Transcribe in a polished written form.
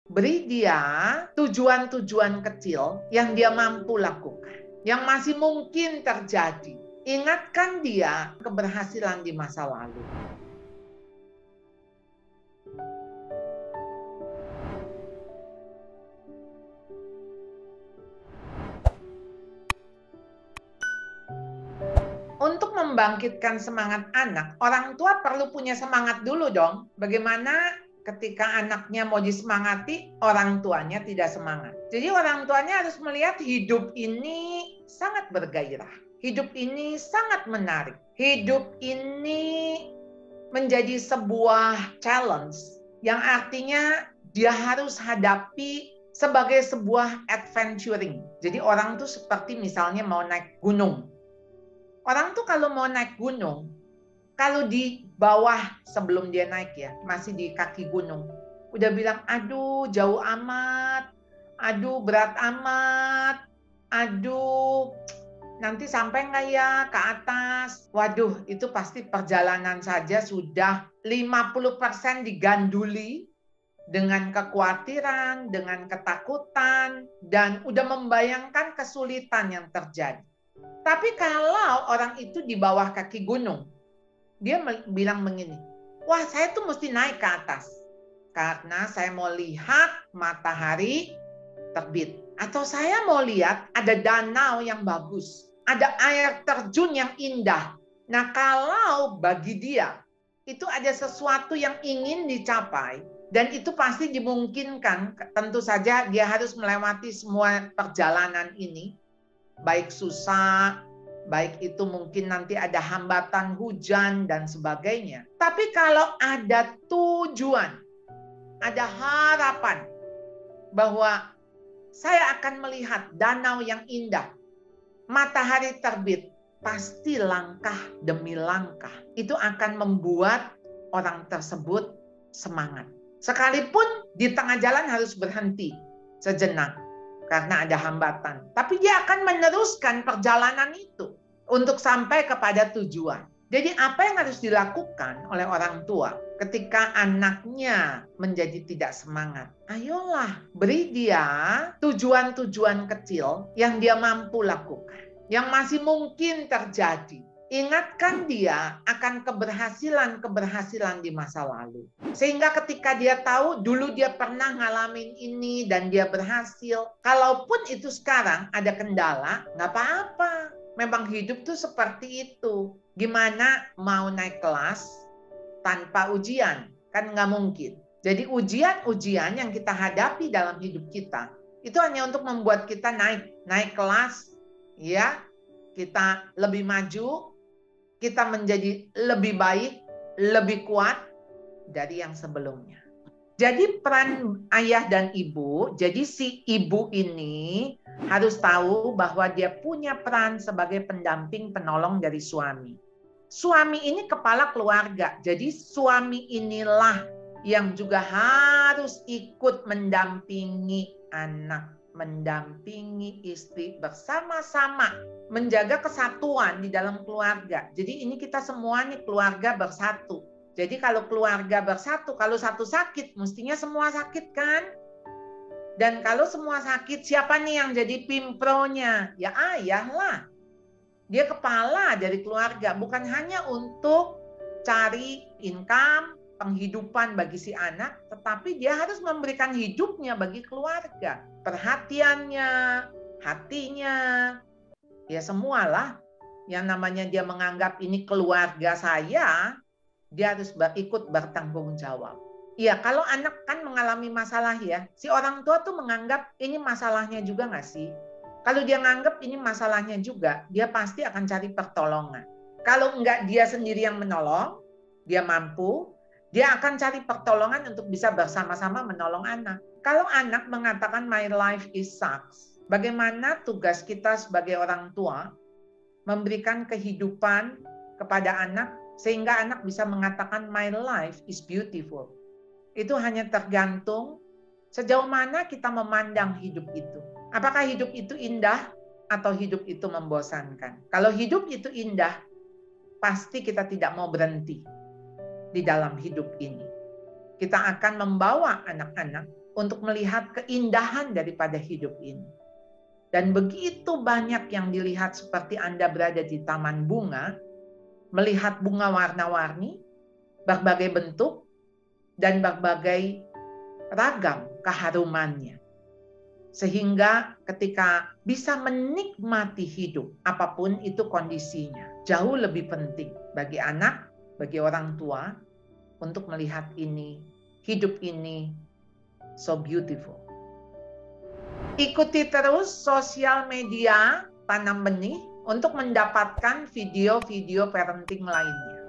Beri dia tujuan-tujuan kecil yang dia mampu lakukan, yang masih mungkin terjadi. Ingatkan dia keberhasilan di masa lalu. Untuk membangkitkan semangat anak, orang tua perlu punya semangat dulu dong. Bagaimana ketika anaknya mau disemangati, orang tuanya tidak semangat. Jadi orang tuanya harus melihat hidup ini sangat bergairah. Hidup ini sangat menarik. Hidup ini menjadi sebuah challenge yang artinya dia harus hadapi sebagai sebuah adventuring. Jadi orang tuh seperti misalnya mau naik gunung. Orang tuh kalau mau naik gunung, kalau di bawah sebelum dia naik ya, masih di kaki gunung, udah bilang, aduh jauh amat, aduh berat amat, aduh nanti sampai nggak ya ke atas? Waduh, itu pasti perjalanan saja sudah 50% diganduli dengan kekhawatiran, dengan ketakutan, dan udah membayangkan kesulitan yang terjadi. Tapi kalau orang itu di bawah kaki gunung, dia bilang begini, wah saya tuh mesti naik ke atas. Karena saya mau lihat matahari terbit. Atau saya mau lihat ada danau yang bagus. Ada air terjun yang indah. Nah kalau bagi dia, itu ada sesuatu yang ingin dicapai. Dan itu pasti dimungkinkan. Tentu saja dia harus melewati semua perjalanan ini. Baik susah, baik itu mungkin nanti ada hambatan hujan dan sebagainya. Tapi kalau ada tujuan, ada harapan bahwa saya akan melihat danau yang indah, matahari terbit, pasti langkah demi langkah itu akan membuat orang tersebut semangat. Sekalipun di tengah jalan harus berhenti sejenak karena ada hambatan. Tapi dia akan meneruskan perjalanan itu untuk sampai kepada tujuan. Jadi apa yang harus dilakukan oleh orang tua ketika anaknya menjadi tidak semangat? Ayolah, beri dia tujuan-tujuan kecil yang dia mampu lakukan, yang masih mungkin terjadi. Ingatkan dia akan keberhasilan-keberhasilan di masa lalu. Sehingga ketika dia tahu dulu dia pernah ngalamin ini dan dia berhasil. Kalaupun itu sekarang ada kendala, nggak apa-apa. Memang hidup tuh seperti itu. Gimana mau naik kelas tanpa ujian? Kan nggak mungkin. Jadi ujian-ujian yang kita hadapi dalam hidup kita, itu hanya untuk membuat kita naik kelas, ya, kita lebih maju, kita menjadi lebih baik, lebih kuat dari yang sebelumnya. Jadi peran ayah dan ibu, jadi si ibu ini harus tahu bahwa dia punya peran sebagai pendamping penolong dari suami. Suami ini kepala keluarga, jadi suami inilah yang juga harus ikut mendampingi anak, mendampingi istri bersama-sama, menjaga kesatuan di dalam keluarga. Jadi ini kita semua nih keluarga bersatu. Jadi kalau keluarga bersatu, kalau satu sakit, mestinya semua sakit kan? Dan kalau semua sakit, siapa nih yang jadi pimpronya? Ya ayah lah. Dia kepala dari keluarga, bukan hanya untuk cari income, penghidupan bagi si anak, tetapi dia harus memberikan hidupnya bagi keluarga. Perhatiannya, hatinya, ya semualah. Yang namanya dia menganggap ini keluarga saya, dia harus ikut bertanggung jawab. Iya, kalau anak kan mengalami masalah ya, si orang tua tuh menganggap ini masalahnya juga nggak sih? Kalau dia nganggap ini masalahnya juga, dia pasti akan cari pertolongan. Kalau enggak dia sendiri yang menolong, dia mampu, dia akan cari pertolongan untuk bisa bersama-sama menolong anak. Kalau anak mengatakan my life is sucks, bagaimana tugas kita sebagai orang tua memberikan kehidupan kepada anak sehingga anak bisa mengatakan my life is beautiful. Itu hanya tergantung sejauh mana kita memandang hidup itu. Apakah hidup itu indah atau hidup itu membosankan? Kalau hidup itu indah, pasti kita tidak mau berhenti di dalam hidup ini. Kita akan membawa anak-anak untuk melihat keindahan daripada hidup ini. Dan begitu banyak yang dilihat seperti Anda berada di taman bunga, melihat bunga warna-warni, berbagai bentuk, dan berbagai ragam keharumannya. Sehingga ketika bisa menikmati hidup, apapun itu kondisinya, jauh lebih penting bagi anak, bagi orang tua, untuk melihat ini, hidup ini so beautiful. Ikuti terus sosial media Tanam Benih untuk mendapatkan video-video parenting lainnya.